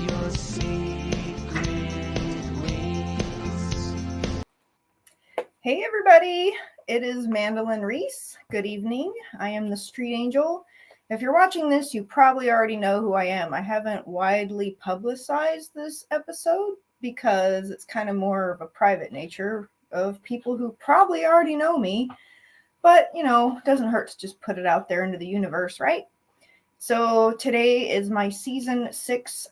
your secret ways. Hey everybody, it is Mandelyn Reese. Good evening. I am the Street Angel. If you're watching this, you probably already know who I am. I haven't widely publicized this episode because it's kind of more of a private nature of people who probably already know me. But, it doesn't hurt to just put it out there into the universe, right? So today is my season 6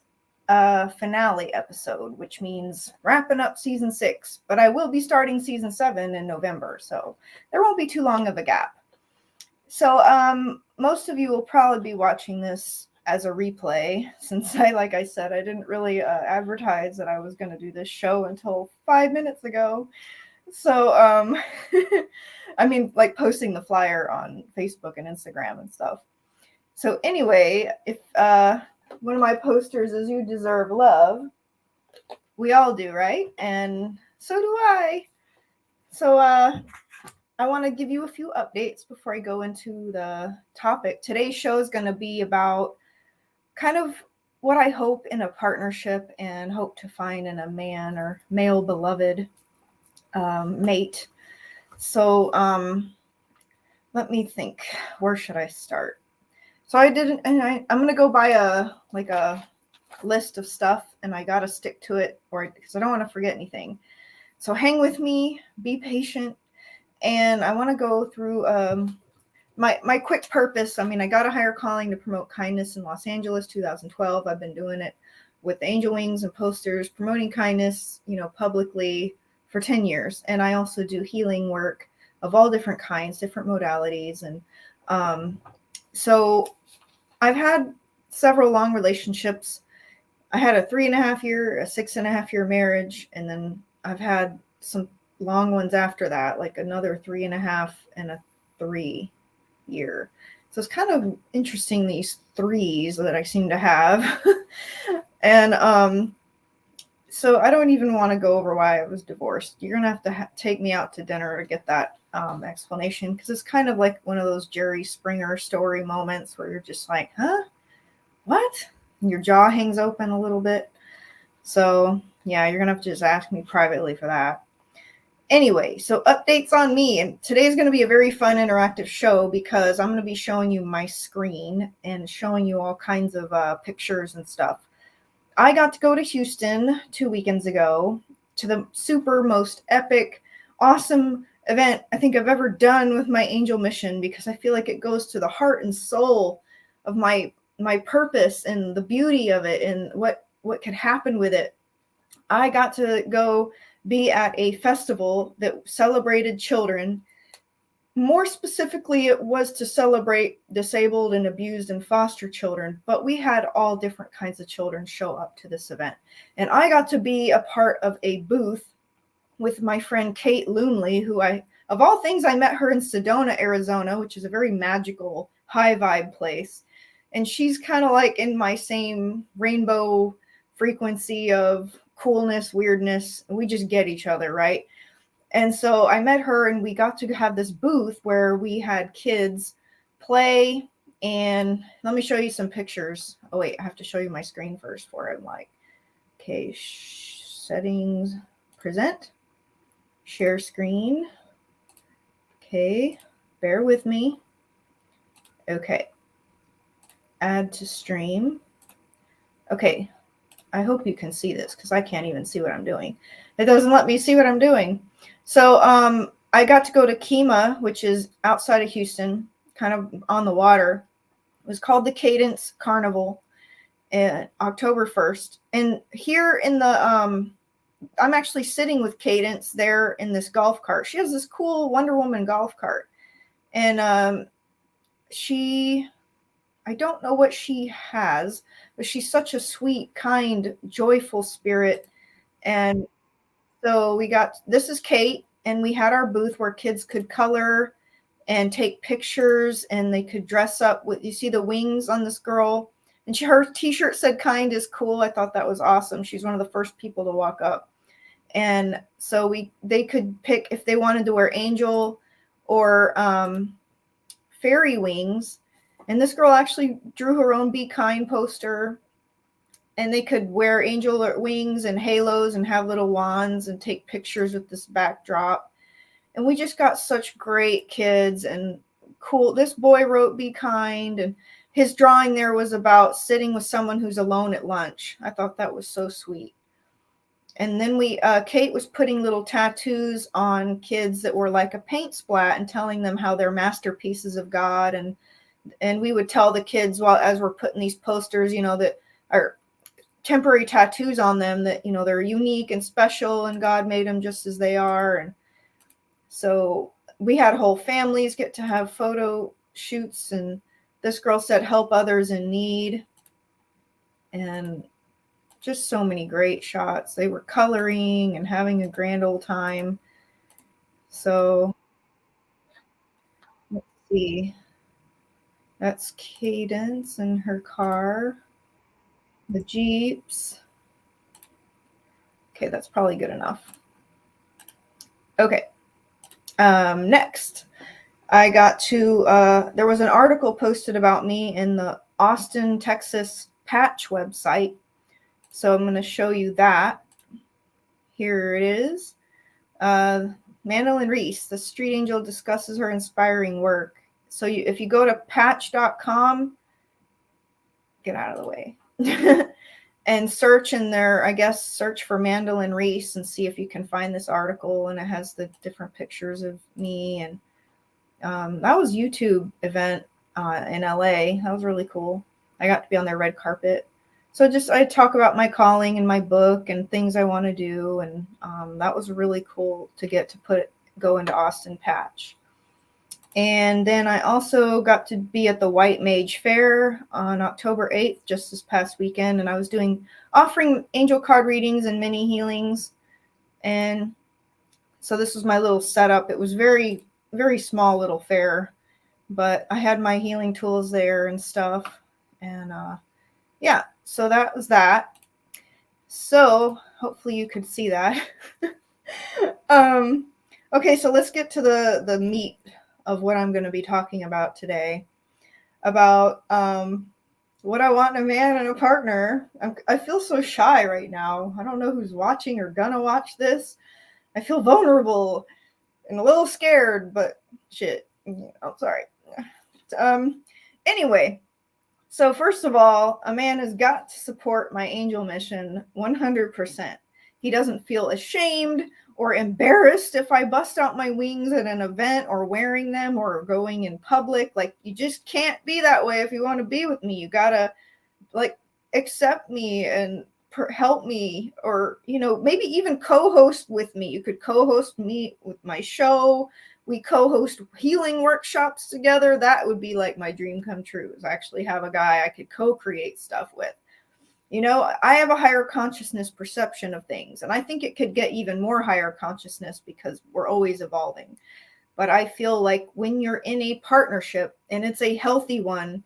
finale episode, which means wrapping up season 6. But I will be starting season 7 in November, so there won't be too long of a gap. So most of you will probably be watching this as a replay, since like I said, I didn't really advertise that I was going to do this show until 5 minutes ago. So, I mean, like posting the flyer on Facebook and Instagram and stuff. So anyway, if one of my posters is "You deserve love," we all do, right? And so do I. So I want to give you a few updates before I go into the topic. Today's show is going to be about kind of what I hope in a partnership and hope to find in a man or male beloved mate. So let me think. Where should I start? So I didn't, and I'm gonna go by a list of stuff, and I gotta stick to it, because I don't want to forget anything. So hang with me, be patient, and I want to go through my quick purpose. I mean, I got a higher calling to promote kindness in Los Angeles, 2012. I've been doing it with angel wings and posters, promoting kindness, publicly for 10 years. And I also do healing work of all different kinds, different modalities. And so I've had several long relationships. I had a 3.5 year, a 6.5 year marriage. And then I've had some long ones after that, like another 3.5 and a 3 year. So it's kind of interesting, these threes that I seem to have. And so I don't even want to go over why I was divorced. You're going to have to take me out to dinner to get that explanation, because it's kind of like one of those Jerry Springer story moments where you're just like, huh? What? And your jaw hangs open a little bit. So yeah, you're going to have to just ask me privately for that. Anyway, so updates on me. And today's going to be a very fun, interactive show, because I'm going to be showing you my screen and showing you all kinds of pictures and stuff. I got to go to Houston 2 weekends ago to the super most epic, awesome event I think I've ever done with my angel mission, because I feel like it goes to the heart and soul of my purpose and the beauty of it and what could happen with it. I got to go be at a festival that celebrated children. More specifically, it was to celebrate disabled and abused and foster children, but we had all different kinds of children show up to this event. And I got to be a part of a booth with my friend Kate Loonley, who of all things, I met her in Sedona, Arizona, which is a very magical, high vibe place. And she's kind of like in my same rainbow frequency of coolness, weirdness. We just get each other, right? And so I met her, and we got to have this booth where we had kids play. And let me show you some pictures. Oh, wait, I have to show you my screen first for it. Like, okay, settings, present, share screen. Okay, bear with me. Okay, add to stream. Okay, I hope you can see this, because I can't even see what I'm doing. It doesn't let me see what I'm doing. So I got to go to Kima, which is outside of Houston, kind of on the water. It was called the Cadence Carnival, October 1st. And here in the, I'm actually sitting with Cadence there in this golf cart. She has this cool Wonder Woman golf cart. And I don't know what she has, but she's such a sweet, kind, joyful spirit. And so this is Kate, and we had our booth where kids could color and take pictures, and they could dress up with, you see the wings on this girl, and her t-shirt said "kind is cool." I thought that was awesome. She's one of the first people to walk up. And so they could pick if they wanted to wear angel or fairy wings. And this girl actually drew her own Be Kind poster. and they could wear angel wings and halos and have little wands and take pictures with this backdrop. And we just got such great kids and cool. This boy wrote "Be Kind," and his drawing there was about sitting with someone who's alone at lunch. I thought that was so sweet. And then Kate was putting little tattoos on kids that were like a paint splat and telling them how they're masterpieces of God. And we would tell the kids, while as we're putting these posters, that are temporary tattoos on them, that, they're unique and special and God made them just as they are. And so we had whole families get to have photo shoots, and this girl said, "Help others in need." And just so many great shots. They were coloring and having a grand old time. So let's see. That's Cadence in her car. The Jeeps. Okay, that's probably good enough. Okay. Next, I got to, there was an article posted about me in the Austin, Texas patch website. So I'm going to show you that. Here it is. Mandelyn Reese, the street angel, discusses her inspiring work. So if you go to patch.com, get out of the way, and search in there, I guess, search for Mandelyn Reese and see if you can find this article. And it has the different pictures of me. And that was YouTube event in LA. That was really cool. I got to be on their red carpet. So I talk about my calling and my book and things I want to do. And that was really cool to get to go into Austin Patch. And then I also got to be at the White Mage Fair on October 8th, just this past weekend. And I was offering angel card readings and mini healings. And so this was my little setup. It was very, very small little fair, but I had my healing tools there and stuff. And yeah, so that was that. So hopefully you could see that. Okay, so let's get to the meat of what I'm going to be talking about today. About what I want in a man and a partner. I feel so shy right now. I don't know who's watching or gonna watch this. I feel vulnerable and a little scared, but shit. I'm sorry. Anyway, so first of all, a man has got to support my angel mission 100%. He doesn't feel ashamed or embarrassed if I bust out my wings at an event or wearing them or going in public. Like, you just can't be that way if you want to be with me. You gotta accept me and help me, or maybe even co-host with me. You could co-host me with my show. We co-host healing workshops together. That would be like my dream come true, is actually have a guy I could co-create stuff with. I have a higher consciousness perception of things, and I think it could get even more higher consciousness because we're always evolving. But I feel like when you're in a partnership and it's a healthy one,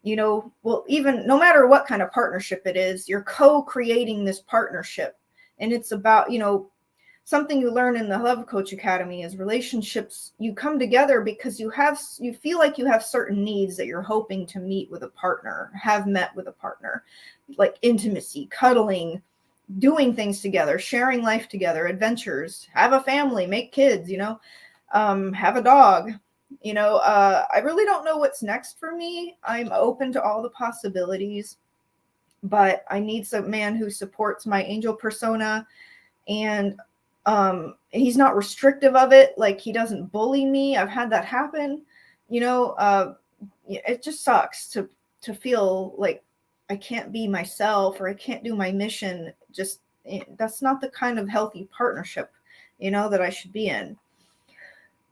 even no matter what kind of partnership it is, you're co-creating this partnership. And it's about, something you learn in the Love Coach Academy is relationships. You come together because you feel like you have certain needs that you're hoping to meet with a partner, have met with a partner, like intimacy, cuddling, doing things together, sharing life together, adventures, have a family, make kids, have a dog. I really don't know what's next for me. I'm open to all the possibilities, but I need some man who supports my angel persona, and he's not restrictive of it. Like, he doesn't bully me. I've had that happen. It just sucks to feel like I can't be myself or I can't do my mission. That's not the kind of healthy partnership, that I should be in.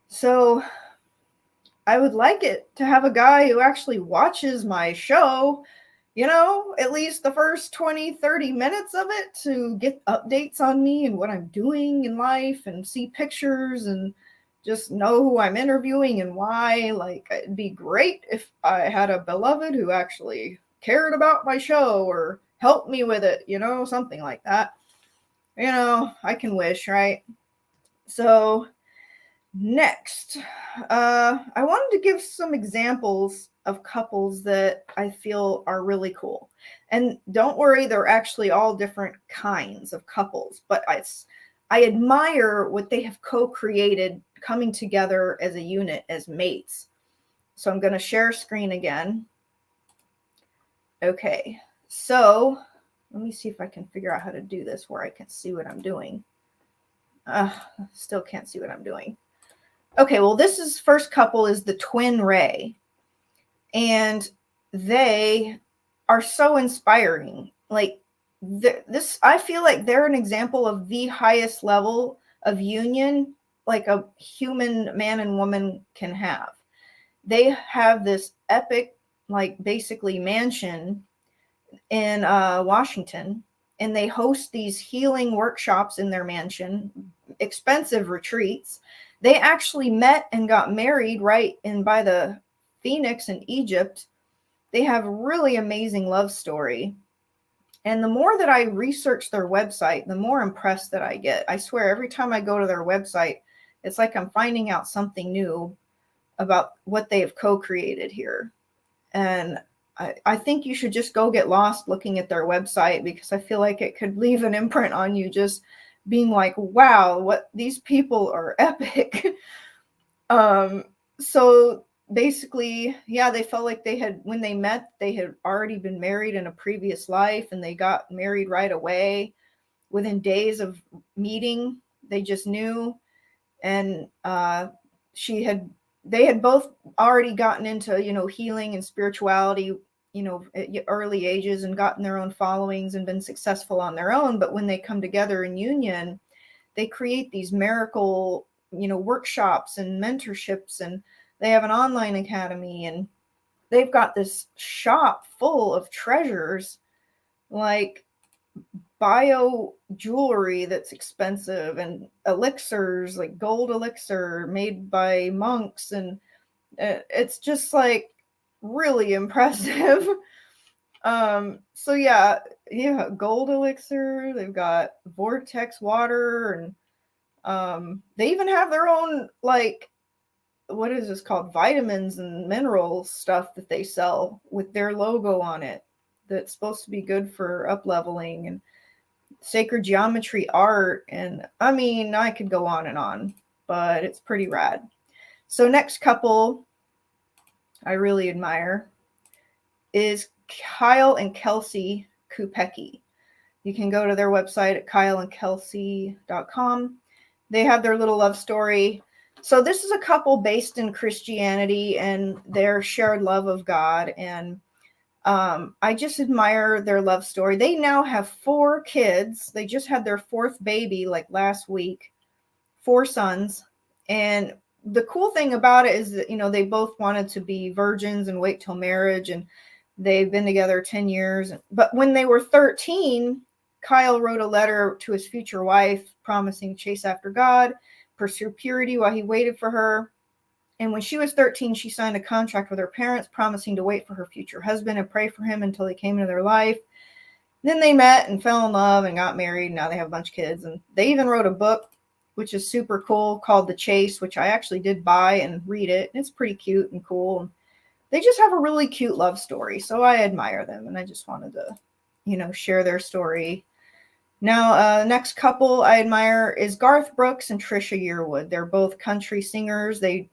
So I would like it to have a guy who actually watches my show, at least the first 20, 30 minutes of it, to get updates on me and what I'm doing in life and see pictures and just know who I'm interviewing and why. Like, it'd be great if I had a beloved who actually cared about my show or helped me with it, something like that. I can wish, right? So next, I wanted to give some examples of couples that I feel are really cool. And don't worry, they're actually all different kinds of couples, but I admire what they have co-created coming together as a unit, as mates. So I'm going to share screen again. Okay, so let me see if I can figure out how to do this where I can see what I'm doing. Still can't see what I'm doing. Okay, well, first couple is the twin Ray. And they are so inspiring. Like this, I feel like they're an example of the highest level of union like a human man and woman can have. They have this epic, like basically mansion in Washington, and they host these healing workshops in their mansion, expensive retreats. They actually met and got married right in by the Phoenix in Egypt. They have a really amazing love story. And the more that I research their website, the more impressed that I get. I swear, every time I go to their website, it's like I'm finding out something new about what they have co-created here. And I think you should just go get lost looking at their website, because I feel like it could leave an imprint on you, just being like, wow, what these people are epic. So basically, yeah, they felt like when they met, they had already been married in a previous life, and they got married right away within days of meeting. They just knew. And they had both already gotten into, healing and spirituality, at early ages, and gotten their own followings and been successful on their own. But when they come together in union, they create these miracle, workshops and mentorships, and they have an online academy, and they've got this shop full of treasures, like bio jewelry that's expensive, and elixirs, like gold elixir made by monks, and it's just like really impressive. So yeah, gold elixir, they've got vortex water, and they even have their own, like, what is this called, vitamins and minerals stuff that they sell with their logo on it, that's supposed to be good for up leveling, and sacred geometry art. And I mean, I could go on, but it's pretty rad. So next couple I really admire is Kyle and Kelsey Kupecki. You can go to their website at kyleandkelsey.com. They have their little love story. So this is a couple based in Christianity and their shared love of God. And I just admire their love story. They now have 4 kids. They just had their 4th baby like last week, 4 sons. And the cool thing about it is that, they both wanted to be virgins and wait till marriage. And they've been together 10 years. But when they were 13, Kyle wrote a letter to his future wife promising to chase after God, pursue purity while he waited for her. And when she was 13, she signed a contract with her parents, promising to wait for her future husband and pray for him until he came into their life. Then they met and fell in love and got married. And now they have a bunch of kids. And they even wrote a book, which is super cool, called The Chase, which I actually did buy and read it. It's pretty cute and cool. They just have a really cute love story. So I admire them. And I just wanted to, share their story. Now, next couple I admire is Garth Brooks and Trisha Yearwood. They're both country singers. They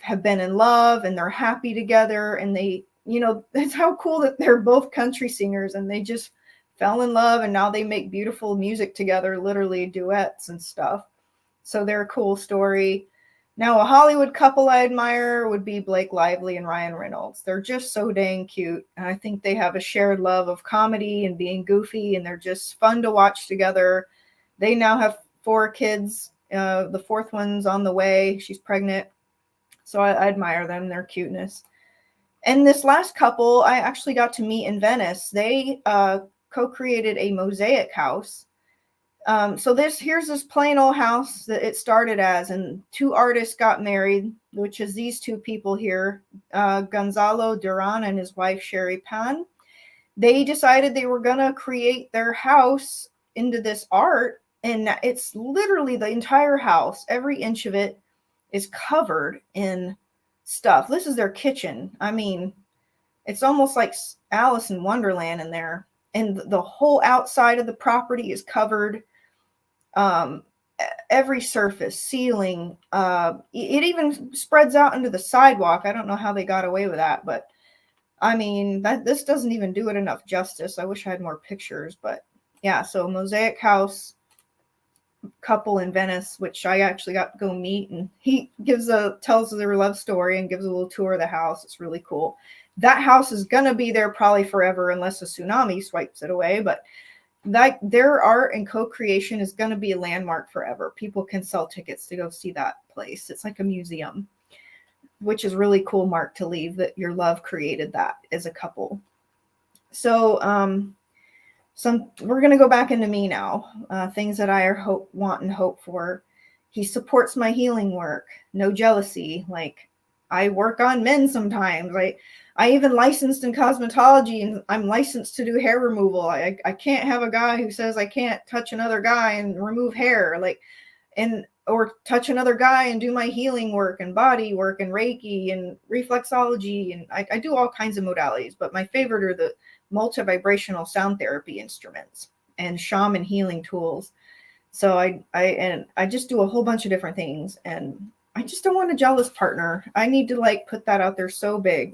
have been in love, and they're happy together, and they, it's how cool that they're both country singers, and they just fell in love, and now they make beautiful music together, literally duets and stuff. So they're a cool story. Now, a Hollywood couple I admire would be Blake Lively and Ryan Reynolds. They're just so dang cute, and I think they have a shared love of comedy and being goofy, and they're just fun to watch together. They now have 4 kids. The 4th one's on the way. She's pregnant. So I admire them, their cuteness. And this last couple, I actually got to meet in Venice. They co-created a mosaic house. So here's this plain old house that it started as, and 2 artists got married, which is these 2 people here, Gonzalo Duran and his wife, Sherry Pan. They decided they were going to create their house into this art, and it's literally the entire house, every inch of it is covered in stuff. This is their kitchen. I mean, it's almost like Alice in Wonderland in there. And the whole outside of the property is covered. Every surface, ceiling, it even spreads out into the sidewalk. I don't know how they got away with that, but I mean, this doesn't even do it enough justice. I wish I had more pictures, but yeah, so Mosaic House, couple in Venice, which I actually got to go meet, and he tells their love story and gives a little tour of the house. It's really cool. That house is gonna be there probably forever unless a tsunami swipes it away, but like their art and co-creation is going to be a landmark forever. People can sell tickets to go see that place. It's like a museum, which is really cool, Mark, to leave that your love created that as a couple. So we're going to go back into me now. Things that I want and hope for. He supports my healing work. No jealousy. Like, I work on men sometimes. I even licensed in cosmetology, and I'm licensed to do hair removal. I can't have a guy who says I can't touch another guy and remove hair, or touch another guy and do my healing work and body work and Reiki and reflexology. And I do all kinds of modalities, but my favorite are the multi-vibrational sound therapy instruments and shaman healing tools. So I just do a whole bunch of different things, and I just don't want a jealous partner. I need to put that out there so big.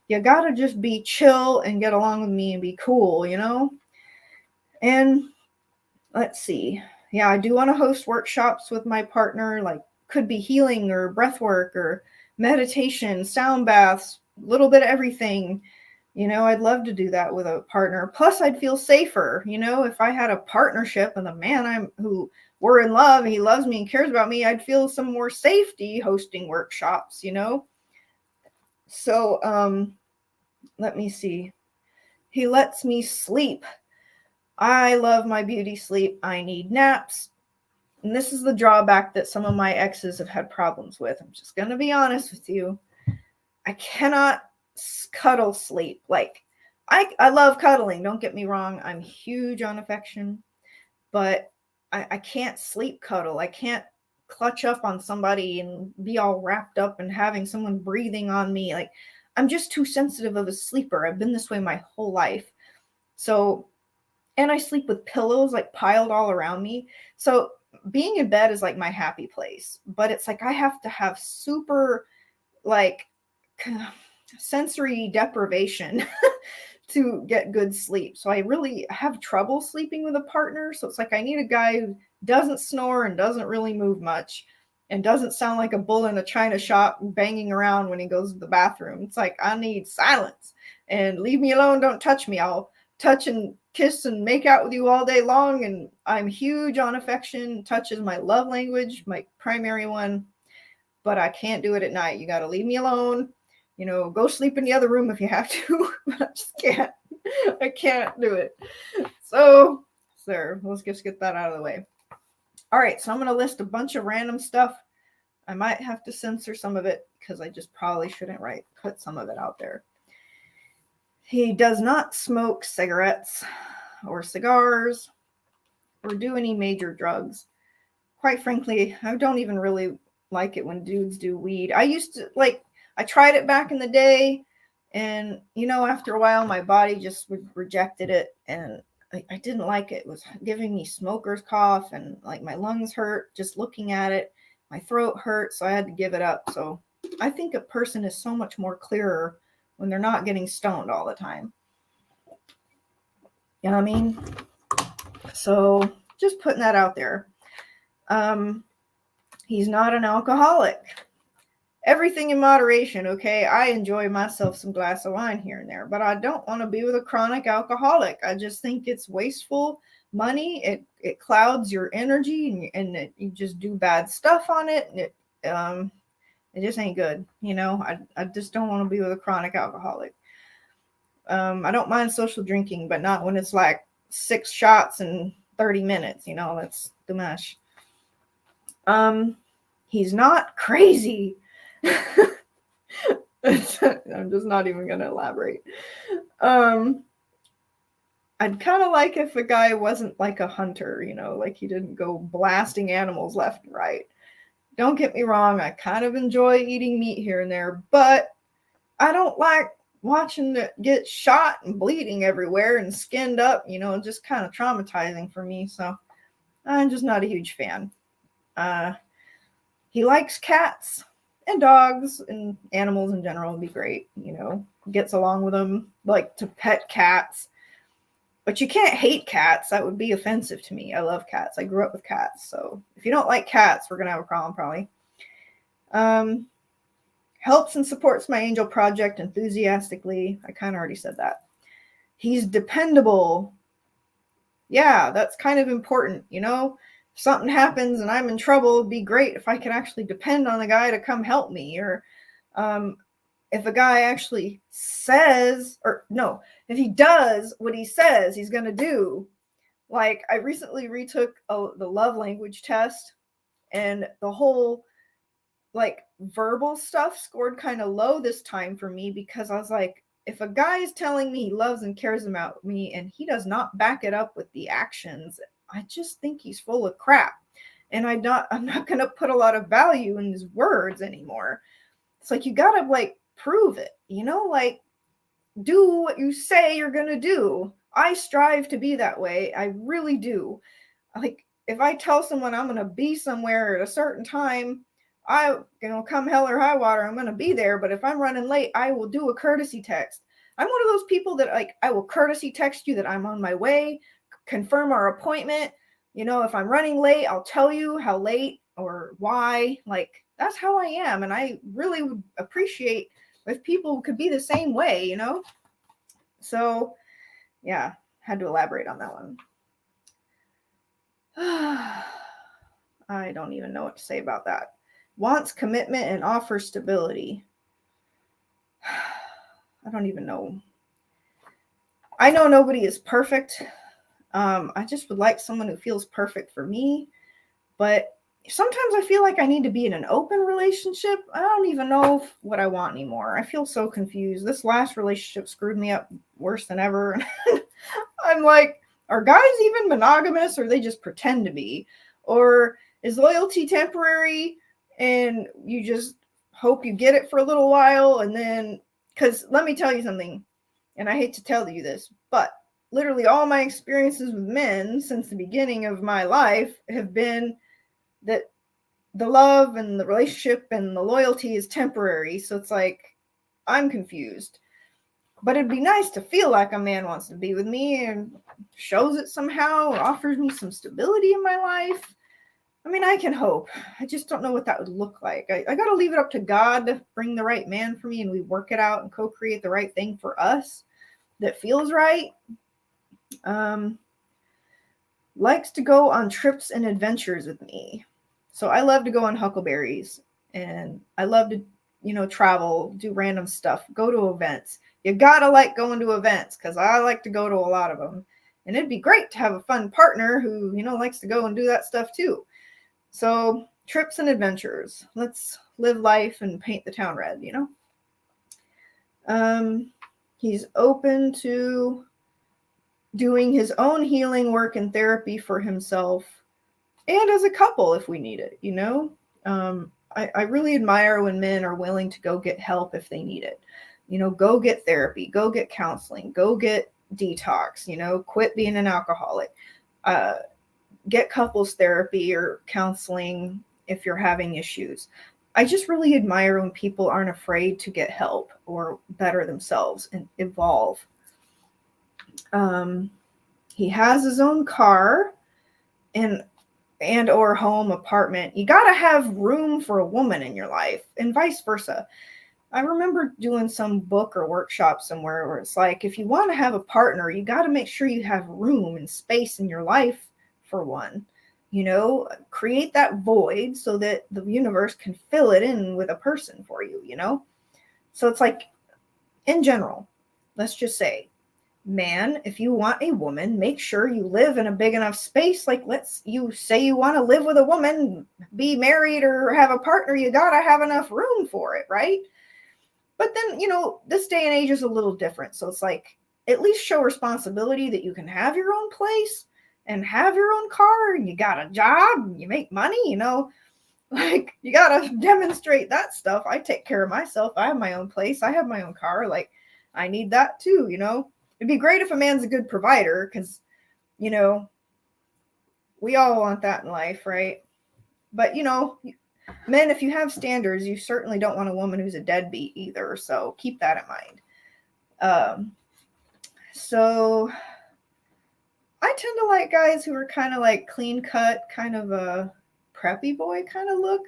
You gotta just be chill and get along with me and be cool, And let's see. Yeah, I do want to host workshops with my partner, could be healing or breath work or meditation, sound baths, a little bit of everything. I'd love to do that with a partner. Plus, I'd feel safer, if I had a partnership and the man who we're in love, he loves me and cares about me, I'd feel some more safety hosting workshops, So, let me see. He lets me sleep. I love my beauty sleep. I need naps. And this is the drawback that some of my exes have had problems with. I'm just going to be honest with you. I cannot cuddle sleep. I love cuddling. Don't get me wrong. I'm huge on affection, but I can't sleep cuddle. I can't clutch up on somebody and be all wrapped up and having someone breathing on me. I'm just too sensitive of a sleeper. I've been this way my whole life. So, and I sleep with pillows piled all around me. So being in bed is my happy place, but it's I have to have super sensory deprivation to get good sleep. So I really have trouble sleeping with a partner. So it's I need a guy who doesn't snore and doesn't really move much and doesn't sound like a bull in a china shop banging around when he goes to the bathroom. It's I need silence and leave me alone. Don't touch me. I'll touch and kiss and make out with you all day long. And I'm huge on affection. Touch is my love language, my primary one, but I can't do it at night. You got to leave me alone. Go sleep in the other room if you have to. I just can't. I can't do it. So there, let's just get that out of the way. All right, so I'm going to list a bunch of random stuff. I might have to censor some of it because I just probably shouldn't put some of it out there. He does not smoke cigarettes or cigars or do any major drugs. Quite frankly, I don't even really like it when dudes do weed. I used to I tried it back in the day, and after a while my body just rejected it, and I didn't like it. It was giving me smoker's cough, and my lungs hurt just looking at it. My throat hurt, so I had to give it up. So I think a person is so much more clearer when they're not getting stoned all the time. You know what I mean? So just putting that out there. He's not an alcoholic. Everything in moderation, okay? I enjoy myself some glass of wine here and there, but I don't want to be with a chronic alcoholic. I just think it's wasteful money. It clouds your energy, and you just do bad stuff on it. And it just ain't good. I just don't want to be with a chronic alcoholic. I don't mind social drinking, but not when it's 6 shots in 30 minutes. That's too much. He's not crazy. I'm just not even going to elaborate. I'd kind of like if a guy wasn't a hunter, he didn't go blasting animals left and right. Don't get me wrong, I kind of enjoy eating meat here and there, but I don't like watching it get shot and bleeding everywhere and skinned up, just kind of traumatizing for me. So I'm just not a huge fan. He likes cats and dogs and animals in general would be great, gets along with them, like to pet cats. But you can't hate cats. That would be offensive to me. I love cats. I grew up with cats. So if you don't like cats, we're going to have a problem probably. Helps and supports my angel project enthusiastically. I kind of already said that. He's dependable. Yeah, that's kind of important, If something happens and I'm in trouble, it'd be great if I can actually depend on a guy to come help me. Or if a guy actually says, or no, if he does what he says he's going to do. Like, I recently retook the love language test, and the whole verbal stuff scored kind of low this time for me, because I was like, if a guy is telling me he loves and cares about me and he does not back it up with the actions, I just think he's full of crap. And I'm not going to put a lot of value in his words anymore. It's like, you got to prove it, do what you say you're going to do. I strive to be that way. I really do. If I tell someone I'm going to be somewhere at a certain time, come hell or high water, I'm going to be there. But if I'm running late, I will do a courtesy text. I'm one of those people that I will courtesy text you that I'm on my way, confirm our appointment. If I'm running late, I'll tell you how late or why. That's how I am. And I really would appreciate if people could be the same way, So, yeah, had to elaborate on that one. I don't even know what to say about that. Wants commitment and offers stability. I don't even know. I know nobody is perfect. I just would like someone who feels perfect for me. But sometimes I feel like I need to be in an open relationship. I don't even know what I want anymore. I feel so confused. This last relationship screwed me up worse than ever. I'm like, are guys even monogamous, or they just pretend to be? Or is loyalty temporary and you just hope you get it for a little while? And then, because let me tell you something, and I hate to tell you this, but literally all my experiences with men since the beginning of my life have been that the love and the relationship and the loyalty is temporary. So it's like, I'm confused. But it'd be nice to feel like a man wants to be with me and shows it somehow, offers me some stability in my life. I mean, I can hope. I just don't know what that would look like. I got to leave it up to God to bring the right man for me, and we work it out and co-create the right thing for us that feels right. Likes to go on trips and adventures with me. So I love to go on huckleberries, and I love to, travel, do random stuff, go to events. You gotta like going to events, because I like to go to a lot of them. And it'd be great to have a fun partner who, likes to go and do that stuff too. So trips and adventures. Let's live life and paint the town red, He's open to doing his own healing work and therapy for himself and as a couple if we need it, I really admire when men are willing to go get help if they need it. Go get therapy, go get counseling, go get detox, quit being an alcoholic, get couples therapy or counseling if you're having issues. I just really admire when people aren't afraid to get help or better themselves and evolve. He has his own car and or home, apartment. You got to have room for a woman in your life, and vice versa. I remember doing some book or workshop somewhere where it's like, if you want to have a partner, you got to make sure you have room and space in your life for one. Create that void so that the universe can fill it in with a person for you, So it's like, in general, let's just say, man, if you want a woman, make sure you live in a big enough space. Like, you say you want to live with a woman, be married or have a partner, you got to have enough room for it, right? But then, this day and age is a little different. So it's like, at least show responsibility that you can have your own place and have your own car and you got a job and you make money, Like, you gotta demonstrate that stuff. I take care of myself. I have my own place. I have my own car. Like, I need that too, you know? It'd be great if a man's a good provider, because, you know, we all want that in life, right? But, you know, men, if you have standards, you certainly don't want a woman who's a deadbeat either. So keep that in mind. So I tend to like guys who are kind of like clean cut, kind of a preppy boy kind of look.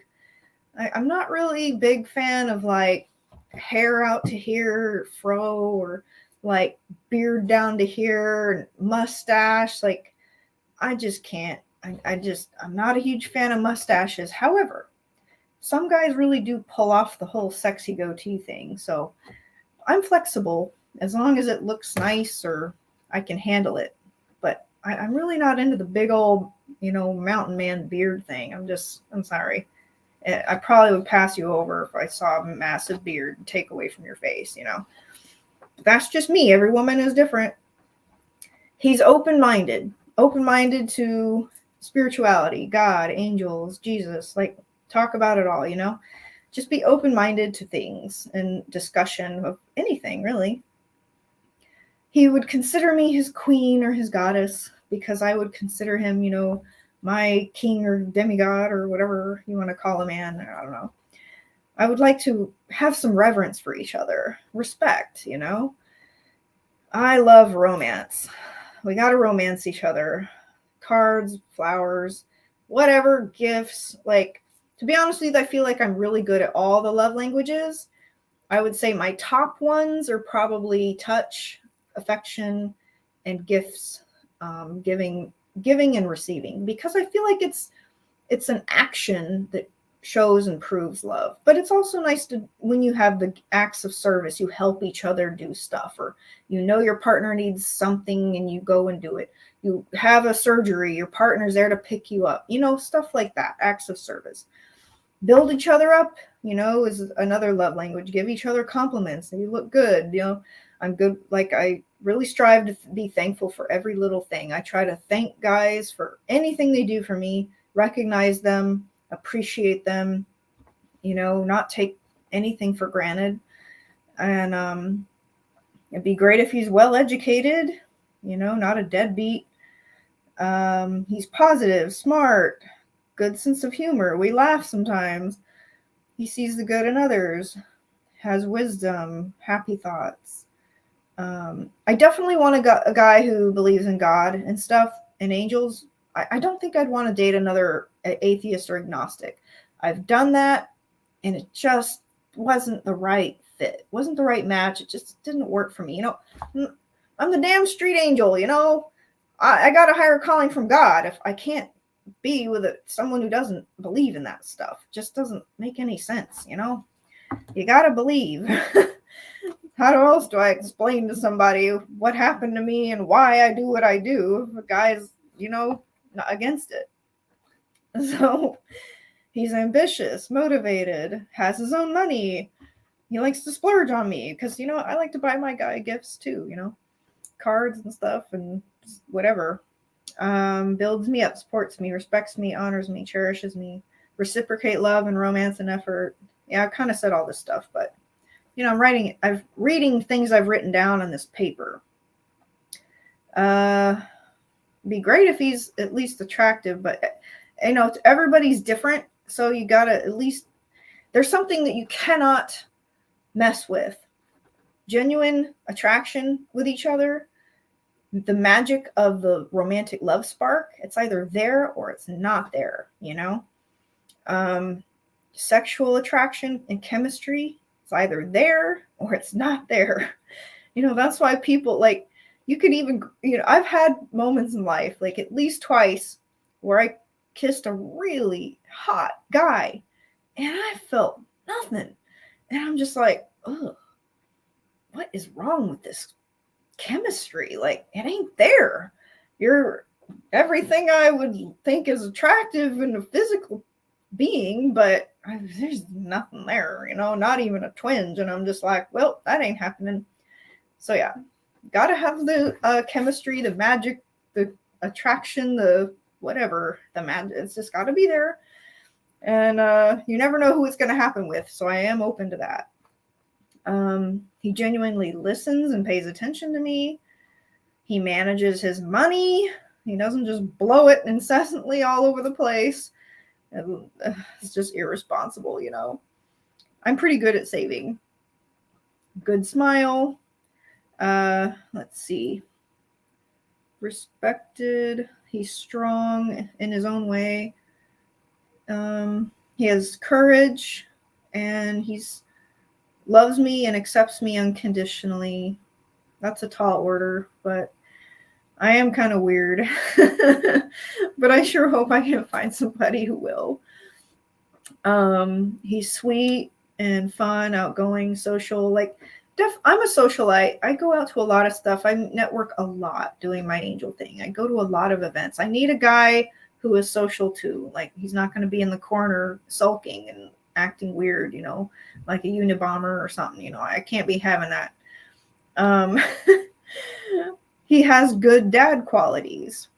I'm not really big fan of like hair out to here, fro, or like beard down to here, mustache. Like, I just can't. I'm not a huge fan of mustaches. However, some guys really do pull off the whole sexy goatee thing. So I'm flexible as long as it looks nice or I can handle it. But I'm really not into the big old, you know, mountain man beard thing. I'm sorry. I probably would pass you over if I saw a massive beard and take away from your face, you know. That's just me. Every woman is different. He's open-minded to spirituality, God, angels, Jesus, like talk about it all, you know. Just be open-minded to things and discussion of anything, really. He would consider me his queen or his goddess because I would consider him, you know, my king or demigod or whatever you want to call a man. I don't know. I would like to have some reverence for each other, respect, you know. I love romance. We got to romance each other. Cards, flowers, whatever, gifts. Like, to be honest with you, I feel like I'm really good at all the love languages. I would say my top ones are probably touch, affection, and gifts, giving and receiving, because I feel like it's an action that shows and proves love. But it's also nice to, when you have the acts of service, you help each other do stuff, or you know your partner needs something and you go and do it. You have a surgery, your partner's there to pick you up, you know, stuff like that. Acts of service. Build each other up, you know, is another love language. Give each other compliments. You look good, you know. I'm good. Like, I really strive to be thankful for every little thing. I try to thank guys for anything they do for me, recognize them, appreciate them, you know, not take anything for granted. And it'd be great if he's well educated, you know, not a deadbeat. He's positive, smart, good sense of humor. We laugh sometimes. He sees the good in others, has wisdom, happy thoughts. I definitely want a guy who believes in God and stuff and angels. I don't think I'd want to date another atheist or agnostic. I've done that, and it just wasn't the right fit. Wasn't the right match. It just didn't work for me. You know, I'm the damn street angel, you know. I got a higher calling from God. If I can't be with someone who doesn't believe in that stuff, it just doesn't make any sense, you know. You got to believe. How else do I explain to somebody what happened to me and why I do what I do if a guy's, you know, not against it? So he's ambitious, motivated, has his own money. He likes to splurge on me because, you know, I like to buy my guy gifts too, you know, cards and stuff and whatever. Builds me up, supports me, respects me, honors me, cherishes me, reciprocate love and romance and effort. Yeah, I kind of said all this stuff, but you know, I'm reading things I've written down on this paper. Be great if he's at least attractive, but you know, everybody's different. So you gotta at least, there's something that you cannot mess with. Genuine attraction with each other. The magic of the romantic love spark. It's either there or it's not there, you know? Sexual attraction and chemistry. It's either there or it's not there. You know, that's why people, like, you could even, you know, I've had moments in life, like at least twice, where I kissed a really hot guy and I felt nothing. And I'm just like, oh, what is wrong with this chemistry? Like, it ain't there. You're everything I would think is attractive in a physical being, but there's nothing there, you know, not even a twinge. And I'm just like, well, that ain't happening. So yeah, gotta have the chemistry, the magic, the attraction, the whatever, the magic. It's just gotta be there. And you never know who it's going to happen with. So I am open to that. He genuinely listens and pays attention to me. He manages his money. He doesn't just blow it incessantly all over the place. It's just irresponsible, you know. I'm pretty good at saving. Good smile. Let's see. Respected. He's strong in his own way. He has courage, and he's loves me and accepts me unconditionally. That's a tall order, but I am kind of weird. But I sure hope I can find somebody who will. He's sweet and fun, outgoing, social. Like, I'm a socialite. I go out to a lot of stuff. I network a lot doing my angel thing. I go to a lot of events. I need a guy who is social too. Like, he's not going to be in the corner sulking and acting weird, you know, like a Unabomber or something. You know, I can't be having that. He has good dad qualities.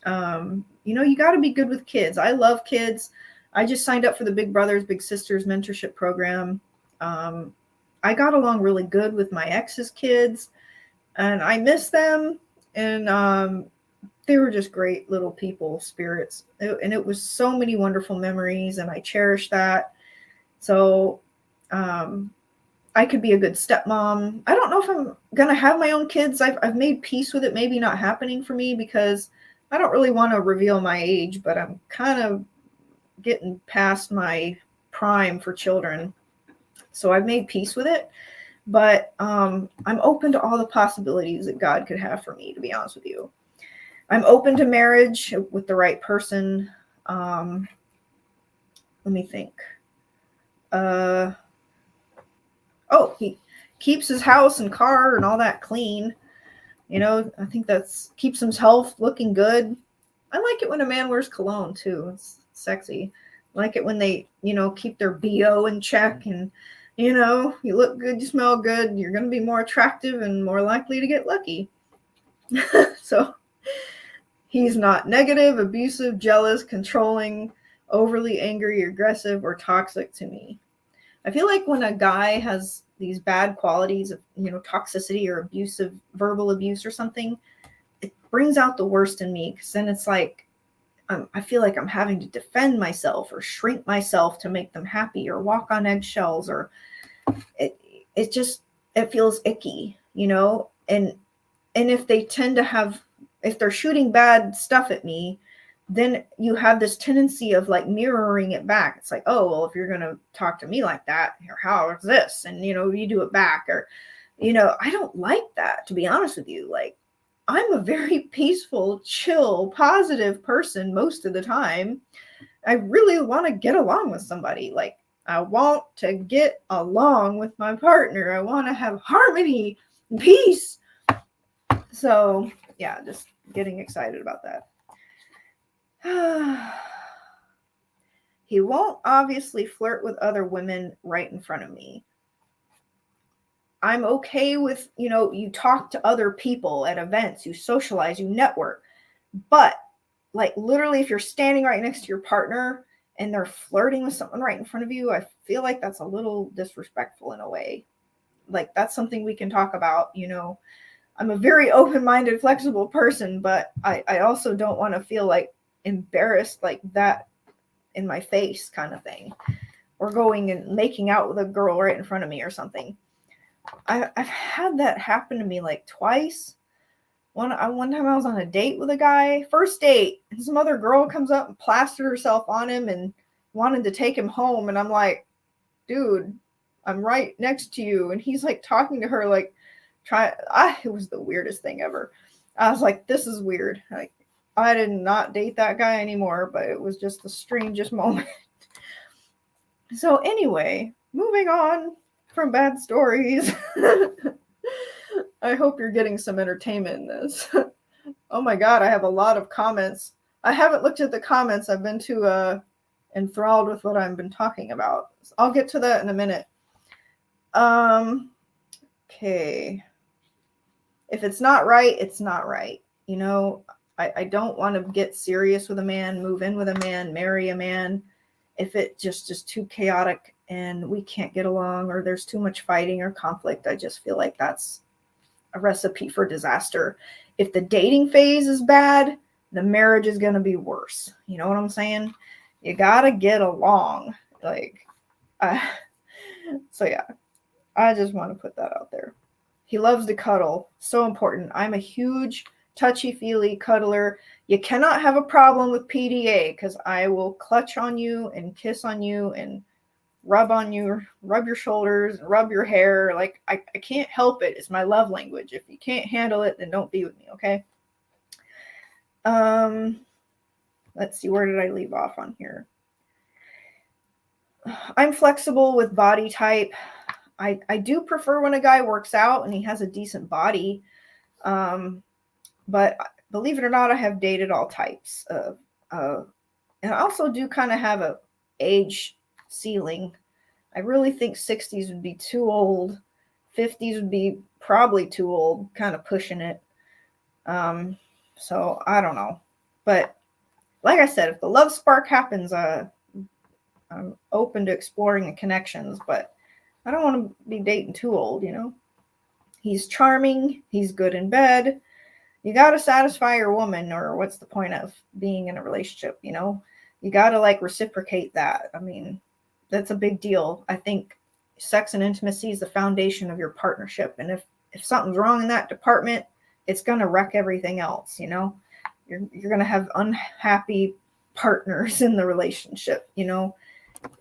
You know, you got to be good with kids. I love kids. I just signed up for the Big Brothers Big Sisters mentorship program. I got along really good with my ex's kids, and I miss them. And they were just great little people, spirits. And it was so many wonderful memories, and I cherish that. So I could be a good stepmom. I don't know if I'm going to have my own kids. I've made peace with it maybe not happening for me, because I don't really want to reveal my age, but I'm kind of getting past my prime for children. So I've made peace with it. But I'm open to all the possibilities that God could have for me, to be honest with you. I'm open to marriage with the right person. Let me think. He keeps his house and car and all that clean. You know, I think that's keeps his health looking good. I like it when a man wears cologne too. It's sexy. I like it when they, you know, keep their BO in check, and, you know, you look good, you smell good, you're going to be more attractive and more likely to get lucky. So he's not negative, abusive, jealous, controlling, overly angry, aggressive, or toxic to me. I feel like when a guy has these bad qualities of, you know, toxicity or abusive, verbal abuse or something, it brings out the worst in me, because then it's like, I feel like I'm having to defend myself or shrink myself to make them happy or walk on eggshells, or it feels icky, you know? And if they tend to have, if they're shooting bad stuff at me, then you have this tendency of like mirroring it back. It's like, oh, well, if you're going to talk to me like that, or how is this? And, you know, you do it back, or, you know, I don't like that, to be honest with you. Like, I'm a very peaceful, chill, positive person most of the time. I really want to get along with somebody. Like, I want to get along with my partner. I want to have harmony and peace. So, yeah, just getting excited about that. He won't obviously flirt with other women right in front of me. I'm okay with, you know, you talk to other people at events, you socialize, you network. But, like, literally, if you're standing right next to your partner and they're flirting with someone right in front of you, I feel like that's a little disrespectful in a way. Like, that's something we can talk about, you know. I'm a very open-minded, flexible person, but I also don't want to feel like embarrassed like that in my face kind of thing, or going and making out with a girl right in front of me or something. I've had that happen to me like twice. One time I was on a date with a guy, first date, and some other girl comes up and plastered herself on him and wanted to take him home, and I'm like, dude, I'm right next to you. And he's like talking to her like, it was the weirdest thing ever. I was like, this is weird. Like, I did not date that guy anymore, but it was just the strangest moment. So anyway, moving on from bad stories. I hope you're getting some entertainment in this. Oh my God, I have a lot of comments. I haven't looked at the comments. I've been too enthralled with what I've been talking about. So I'll get to that in a minute. Okay. If it's not right, it's not right. You know, I don't want to get serious with a man, move in with a man, marry a man, if it just is too chaotic and we can't get along, or there's too much fighting or conflict, I just feel like that's a recipe for disaster. If the dating phase is bad, the marriage is going to be worse. You know what I'm saying? You got to get along. Like, so yeah, I just want to put that out there. He loves to cuddle. So important. I'm a huge touchy-feely cuddler. You cannot have a problem with PDA because I will clutch on you and kiss on you and rub on you, rub your shoulders, rub your hair. Like, I can't help it. It's my love language. If you can't handle it, then don't be with me, okay? Let's see, where did I leave off on here? I'm flexible with body type. I do prefer when a guy works out and he has a decent body. But believe it or not, I have dated all types. And I also do kind of have a age ceiling. I really think 60s would be too old. 50s would be probably too old, kind of pushing it. So I don't know. But like I said, if the love spark happens, I'm open to exploring the connections, but I don't want to be dating too old, you know? He's charming. He's good in bed. You got to satisfy your woman, or what's the point of being in a relationship, you know? You got to like reciprocate that. I mean, that's a big deal. I think sex and intimacy is the foundation of your partnership. And if something's wrong in that department, it's going to wreck everything else, you know? You're going to have unhappy partners in the relationship, you know?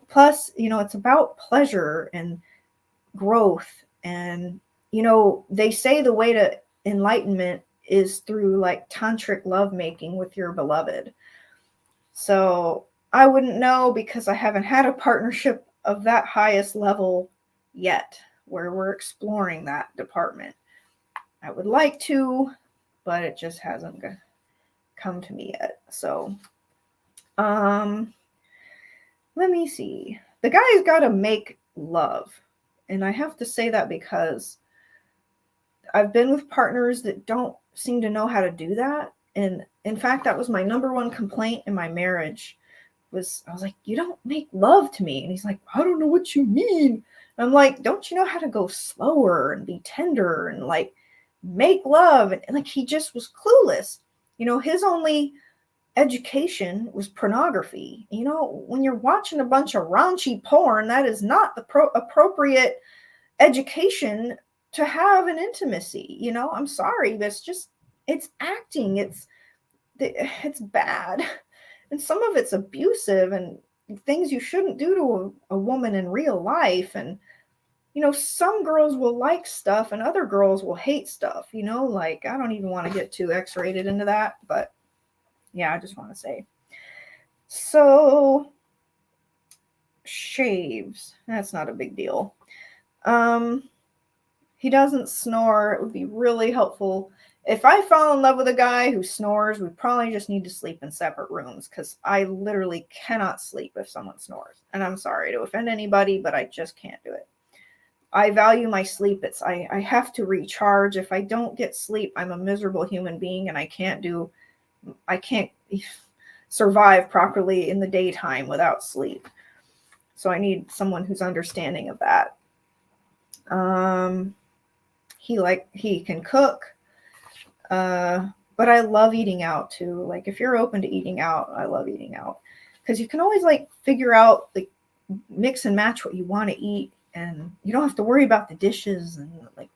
Plus, you know, it's about pleasure and growth. And, you know, they say the way to enlightenment is through like tantric lovemaking with your beloved. So I wouldn't know because I haven't had a partnership of that highest level yet, where we're exploring that department. I would like to, but it just hasn't come to me yet. So, let me see. The guy's got to make love. And I have to say that because I've been with partners that don't seem to know how to do that. And in fact, that was my number one complaint in my marriage. I was like, you don't make love to me. And he's like, I don't know what you mean. And I'm like, don't you know how to go slower and be tender and like make love? And like, he just was clueless. You know, his only education was pornography. You know, when you're watching a bunch of raunchy porn, that is not the appropriate education to have an intimacy. You know, I'm sorry, but it's acting. It's bad. And some of it's abusive and things you shouldn't do to a woman in real life. And, you know, some girls will like stuff and other girls will hate stuff, you know, like I don't even want to get too X-rated into that, but yeah, I just want to say. So, shaves. That's not a big deal. He doesn't snore. It would be really helpful. If I fall in love with a guy who snores, we probably just need to sleep in separate rooms because I literally cannot sleep if someone snores. And I'm sorry to offend anybody, but I just can't do it. I value my sleep. I have to recharge. If I don't get sleep, I'm a miserable human being and I can't survive properly in the daytime without sleep. So I need someone who's understanding of that. He can cook. But I love eating out too. Like if you're open to eating out, I love eating out because you can always like figure out, like mix and match what you want to eat. And you don't have to worry about the dishes and like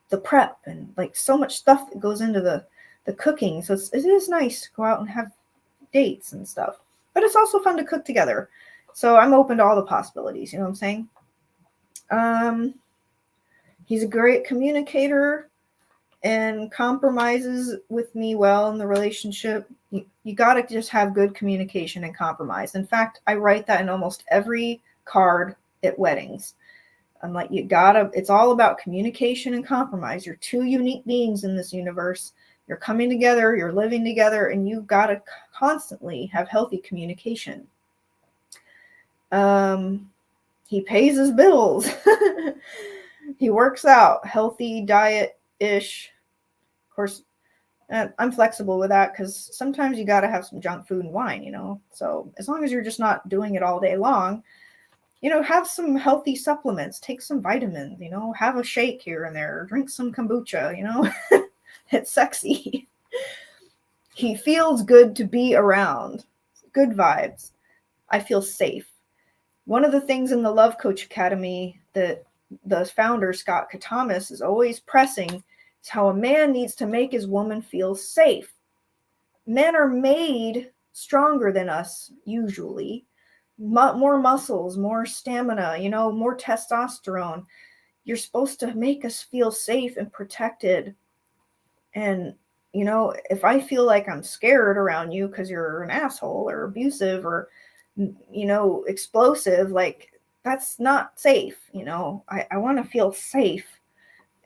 the prep and like so much stuff that goes into the cooking. So it is nice to go out and have dates and stuff, but it's also fun to cook together. So I'm open to all the possibilities. You know what I'm saying? He's a great communicator and compromises with me well in the relationship. You got to just have good communication and compromise. In fact, I write that in almost every card at weddings. I'm like, it's all about communication and compromise. You're two unique beings in this universe. You're coming together, you're living together, and you've got to constantly have healthy communication. He pays his bills. He works out, healthy diet-ish. Of course, I'm flexible with that because sometimes you got to have some junk food and wine, So as long as you're just not doing it all day long, have some healthy supplements, take some vitamins, have a shake here and there, drink some kombucha, It's sexy. He feels good to be around. Good vibes. I feel safe. One of the things in the Love Coach Academy that the founder, Scott Katamas, is always pressing is how a man needs to make his woman feel safe. Men are made stronger than us, usually. More muscles, more stamina, more testosterone. You're supposed to make us feel safe and protected. And, if I feel like I'm scared around you because you're an asshole or abusive or, explosive, like that's not safe. I want to feel safe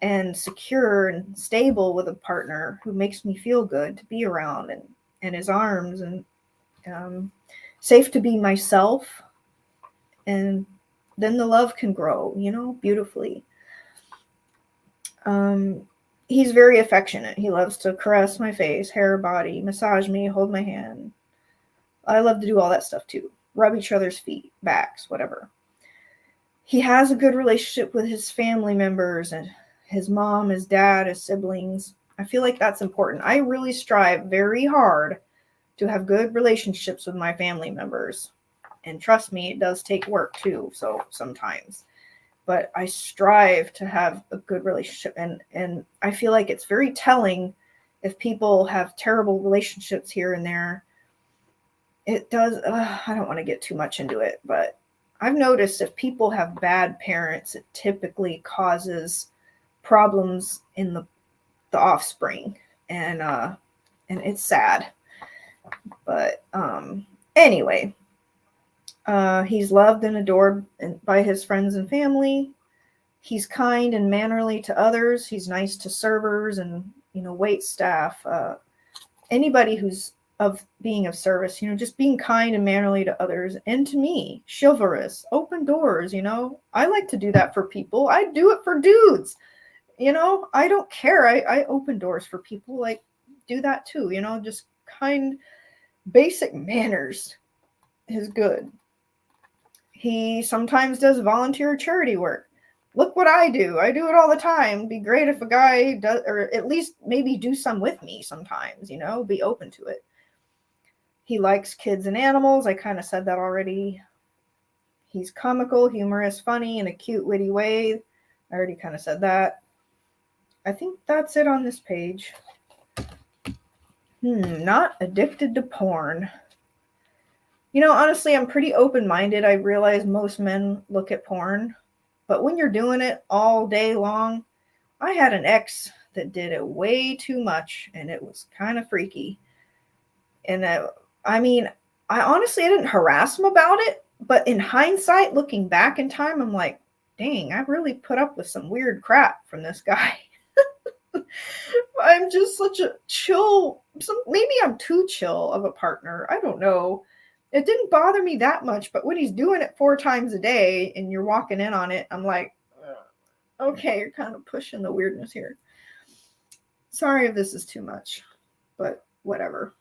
and secure and stable with a partner who makes me feel good to be around and in his arms, and safe to be myself. And then the love can grow, beautifully. He's very affectionate. He loves to caress my face, hair, body, massage me, hold my hand. I love to do all that stuff too. Rub each other's feet, backs, whatever. He has a good relationship with his family members and his mom, his dad, his siblings. I feel like that's important. I really strive very hard to have good relationships with my family members. And trust me, it does take work too, so sometimes. But I strive to have a good relationship. And I feel like it's very telling if people have terrible relationships here and there. It does, I don't want to get too much into it, but I've noticed if people have bad parents, it typically causes problems in the offspring. And it's sad. But anyway, he's loved and adored by his friends and family. He's kind and mannerly to others. He's nice to servers and, wait staff. Anybody who's being of service, just being kind and mannerly to others. And to me, chivalrous, open doors, I like to do that for people. I do it for dudes, I don't care. I open doors for people, like do that too, just kind, basic manners is good. He sometimes does volunteer charity work. Look what I do. I do it all the time. It'd be great if a guy does, or at least maybe do some with me sometimes, be open to it. He likes kids and animals. I kind of said that already. He's comical, humorous, funny, in a cute, witty way. I already kind of said that. I think that's it on this page. Not addicted to porn. Honestly, I'm pretty open-minded. I realize most men look at porn. But when you're doing it all day long, I had an ex that did it way too much, and it was kind of freaky. And I didn't harass him about it, but in hindsight, looking back in time, I'm like, dang, I really put up with some weird crap from this guy. I'm just such a chill, maybe I'm too chill of a partner. I don't know. It didn't bother me that much, but when he's doing it 4 times a day and you're walking in on it, I'm like, okay, you're kind of pushing the weirdness here. Sorry if this is too much, but whatever.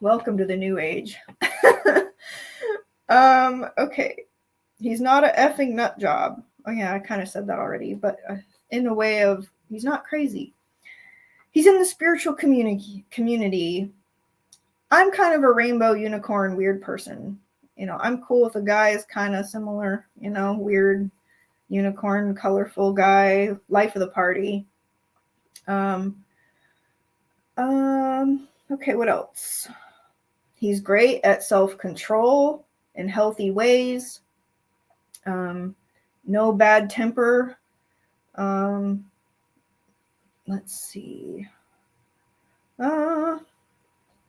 Welcome to the new age. Okay. He's not a effing nut job. Oh yeah, I kind of said that already, but in a way of he's not crazy. He's in the spiritual community. I'm kind of a rainbow unicorn weird person. I'm cool with a guy is kind of similar, weird unicorn, colorful guy, life of the party. Okay, what else? He's great at self-control in healthy ways. No bad temper. Let's see.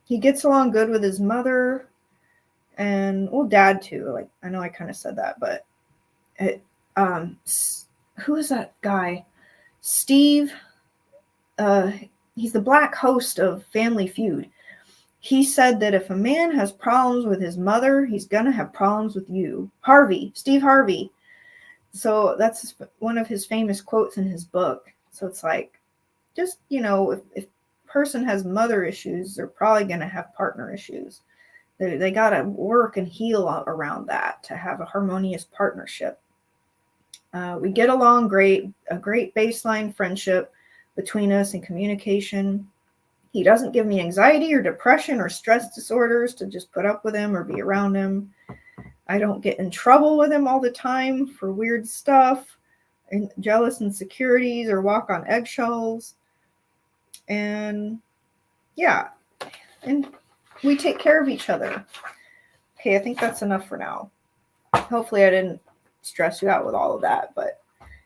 He gets along good with his mother and dad too. Like I know I kind of said that, but who is that guy? Steve. He's the black host of Family Feud. He said that if a man has problems with his mother, he's gonna have problems with you. Steve Harvey. So that's one of his famous quotes in his book. So it's like, just if person has mother issues, they're probably going to have partner issues. They got to work and heal around that to have a harmonious partnership. We get along great, a great baseline friendship between us and communication. He doesn't give me anxiety or depression or stress disorders to just put up with him or be around him. I don't get in trouble with him all the time for weird stuff and jealous insecurities or walk on eggshells. And yeah, and we take care of each other. Okay, I think that's enough for now. Hopefully I didn't stress you out with all of that. But,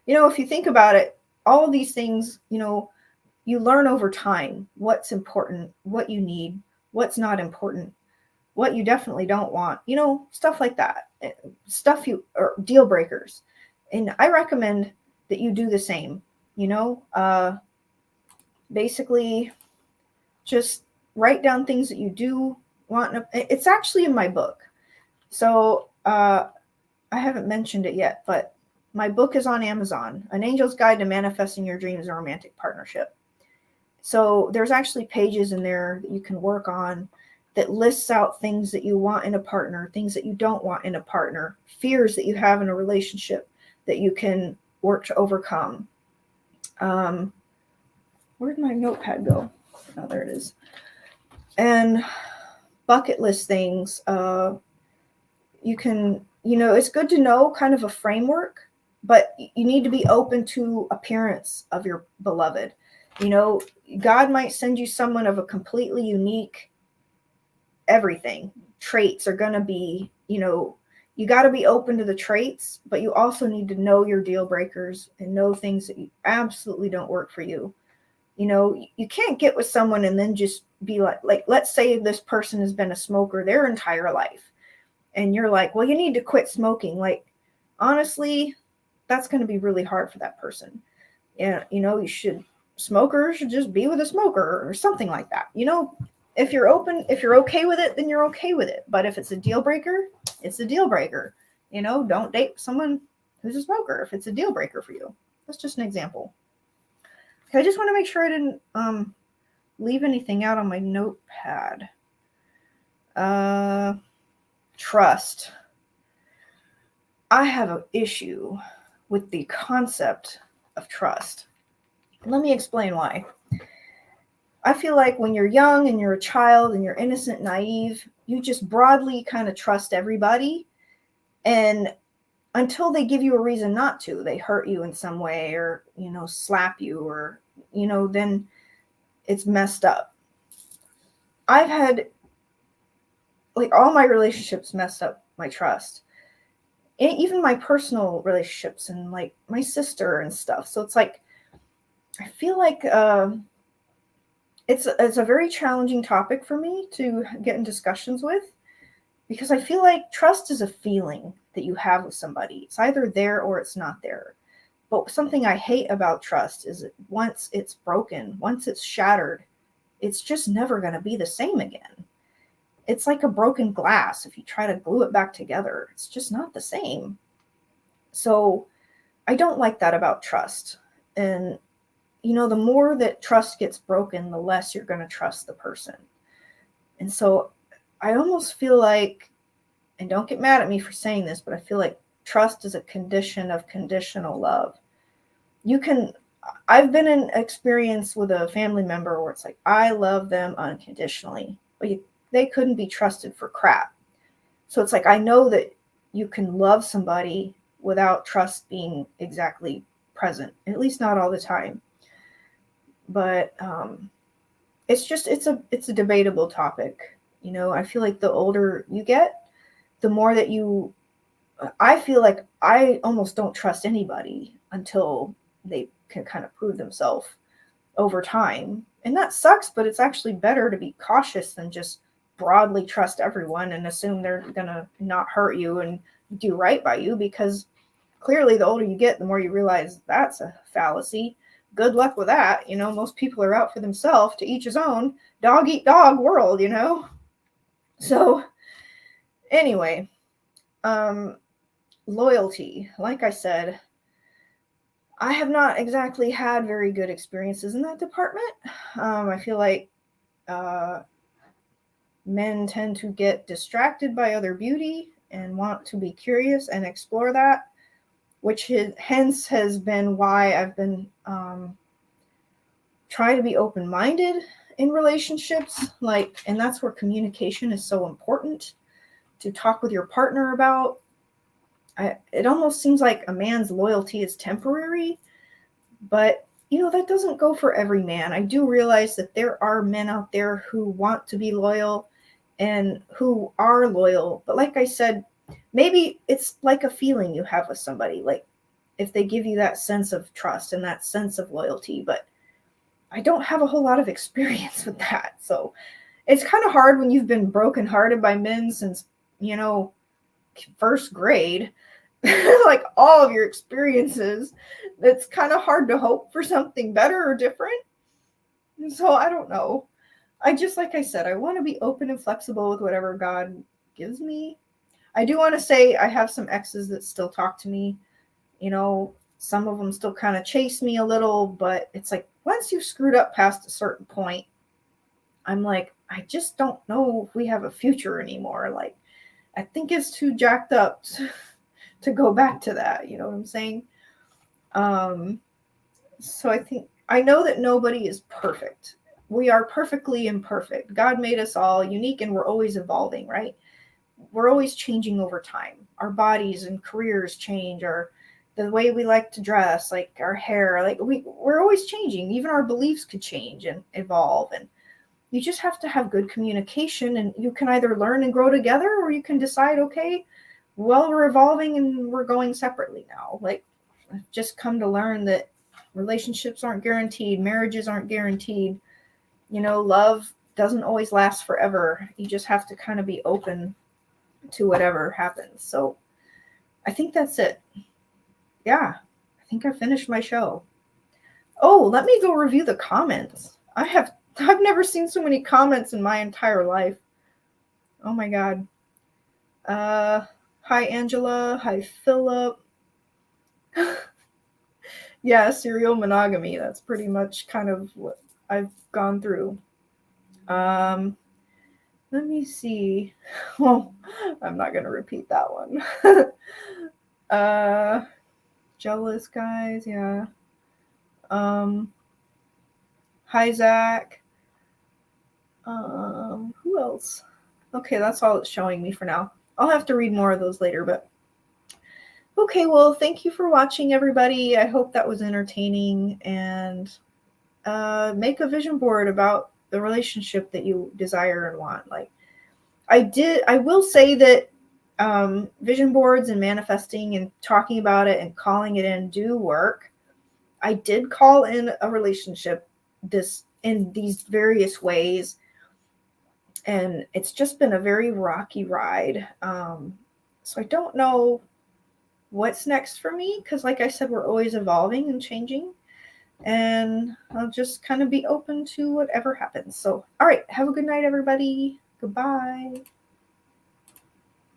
if you think about it, all of these things, you learn over time what's important, what you need, what's not important, what you definitely don't want, stuff like that. Stuff or deal breakers. And I recommend that you do the same, basically just write down things that you do want. It's actually in my book. So I haven't mentioned it yet, but my book is on Amazon, An Angel's Guide to Manifesting Your Dreams and Romantic Partnership. So there's actually pages in there that you can work on that lists out things that you want in a partner, things that you don't want in a partner, fears that you have in a relationship that you can work to overcome. Where'd my notepad go? Oh, there it is. And bucket list things. You can, it's good to know kind of a framework, but you need to be open to appearance of your beloved. God might send you someone of a completely unique everything. Traits are going to be, you got to be open to the traits, but you also need to know your deal breakers and know things that you absolutely don't work for you. You can't get with someone and then just be like, let's say this person has been a smoker their entire life. And you're like, well, you need to quit smoking. Like, honestly, that's going to be really hard for that person. Yeah, smokers should just be with a smoker or something like that. If you're okay with it, then you're okay with it. But if it's a deal breaker, it's a deal breaker. Don't date someone who's a smoker if it's a deal breaker for you. That's just an example. Okay, I just want to make sure I didn't leave anything out on my notepad. Trust. I have an issue with the concept of trust. Let me explain why. I feel like when you're young and you're a child and you're innocent, naive, you just broadly kind of trust everybody. And until they give you a reason not to, they hurt you in some way or, slap you or, then it's messed up. I've had all my relationships messed up my trust. And even my personal relationships and my sister and stuff. So it's I feel like it's a very challenging topic for me to get in discussions with, because I feel like trust is a feeling that you have with somebody. It's either there or it's not there. But something I hate about trust is that once it's broken, once it's shattered, it's just never going to be the same again. It's like a broken glass. If you try to glue it back together, it's just not the same. So I don't like that about trust. And, the more that trust gets broken, the less you're going to trust the person. And so I almost feel like, and don't get mad at me for saying this, but I feel like trust is a condition of conditional love. I've been in experience with a family member where it's like, I love them unconditionally, but they couldn't be trusted for crap. So it's like, I know that you can love somebody without trust being exactly present, at least not all the time. But it's a debatable topic. I feel like the older you get, the more that I feel like I almost don't trust anybody until they can kind of prove themselves over time. And that sucks, but it's actually better to be cautious than just broadly trust everyone and assume they're going to not hurt you and do right by you, because clearly the older you get, the more you realize that's a fallacy. Good luck with that. Most people are out for themselves, to each his own, dog eat dog world, So anyway, loyalty, like I said, I have not exactly had very good experiences in that department. I feel like men tend to get distracted by other beauty and want to be curious and explore that, which hence has been why I've been trying to be open-minded in relationships. Like, and that's where communication is so important to talk with your partner about. It almost seems like a man's loyalty is temporary, but that doesn't go for every man. I do realize that there are men out there who want to be loyal and who are loyal. But like I said, maybe it's like a feeling you have with somebody, like if they give you that sense of trust and that sense of loyalty. But I don't have a whole lot of experience with that. So it's kind of hard when you've been brokenhearted by men since, first grade, like all of your experiences. It's kind of hard to hope for something better or different. And so I don't know. Like I said, I want to be open and flexible with whatever God gives me. I do want to say I have some exes that still talk to me. Some of them still kind of chase me a little, but it's like once you've screwed up past a certain point, I'm like, I just don't know if we have a future anymore. Like, I think it's too jacked up to go back to that. You know what I'm saying? So I know that nobody is perfect. We are perfectly imperfect. God made us all unique and we're always evolving, right? We're always changing over time. Our bodies and careers change, or the way we like to dress, like our hair, like we're always changing. Even our beliefs could change and evolve. And you just have to have good communication, and you can either learn and grow together, or you can decide, okay, well, we're evolving and we're going separately now. Like, I've just come to learn that relationships aren't guaranteed, marriages aren't guaranteed. Love doesn't always last forever. You just have to kind of be open to whatever happens. So I think that's it. Yeah, I think I finished my show. Oh, let me go review the comments. I've never seen so many comments in my entire life. Oh my God. Hi Angela. Hi Philip. Yeah, serial monogamy. That's pretty much kind of what I've gone through. Let me see. Well, I'm not gonna repeat that one. Jealous guys, yeah. Hi Zach. Who else? Okay, that's all it's showing me for now. I'll have to read more of those later, but okay, well, thank you for watching, everybody. I hope that was entertaining, and make a vision board about the relationship that you desire and want. Like I will say that vision boards and manifesting and talking about it and calling it in do work. I did call in a relationship in these various ways, and it's just been a very rocky ride. So I don't know what's next for me, because like I said, we're always evolving and changing, and I'll just kind of be open to whatever happens. So all right, have a good night, everybody. Goodbye.